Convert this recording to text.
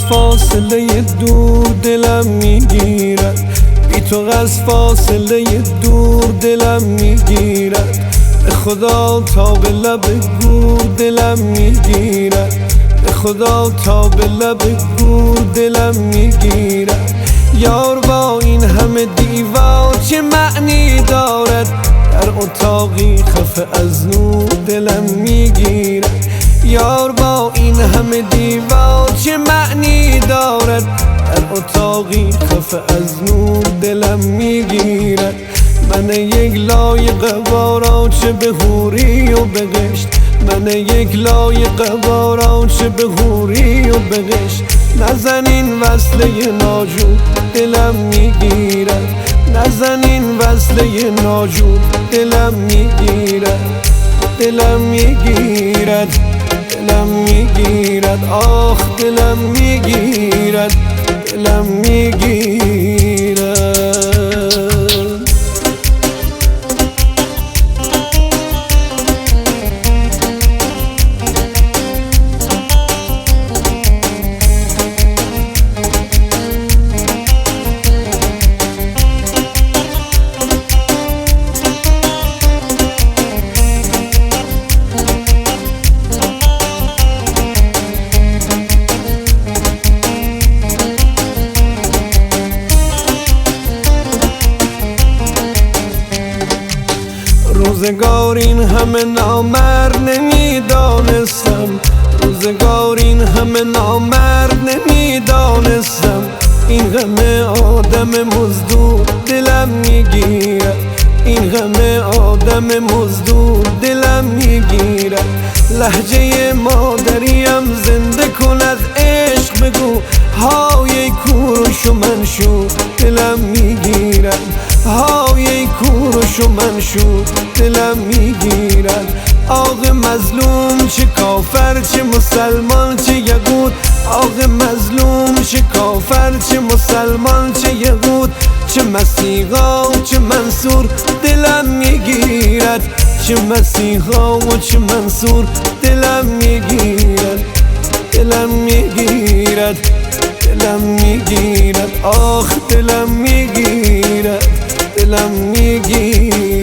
فاصله دور دلم میگیرد، بی تو از فاصله دور دلم میگیرد. به خدا تا به لب گور دلم میگیرد، به خدا تا به لب گور دلم میگیرد. یار با این همه دیوار چه معنی دارد، در اتاقی خفه از نور دلم میگیرد. یار با این همه دیوار چه معنی دارد، در اتاقی خفه از نور دلم میگیرد. من یک لایق باران چه به حوری و بهشت، من یک لایق باران چه به حوری و بهشت. نزنین وصله ناجور دلم میگیرد، نزنین وصله ناجور دلم میگیرد، دلم میگیرد، دلم میگیرد، آخ دلم میگیرد، دلم میگیرد. روزگار این همه نامرد نمیدانستم، روزگار این همه نامرد نمیدانستم. این غم آدم مزدور دلم میگیرد، این غم آدم مزدور دلم میگیرد. لهجه مادریم زنده کن از عشق بگو، های کوروش و منشور دلم میگیرد، های کوروش و منشور دلم میگیرد. آق مظلوم چه کافر چه مسلمان چه یهود، آق مظلوم چه کافر چه مسلمان چه یهود. چه مسیحا و چه منصور دلم میگیرد، چه مسیحا و چه منصور دلم میگیرد، دلم میگیرد، دلم میگیرد، آخ دلم میگیرد، دلم میگیرد.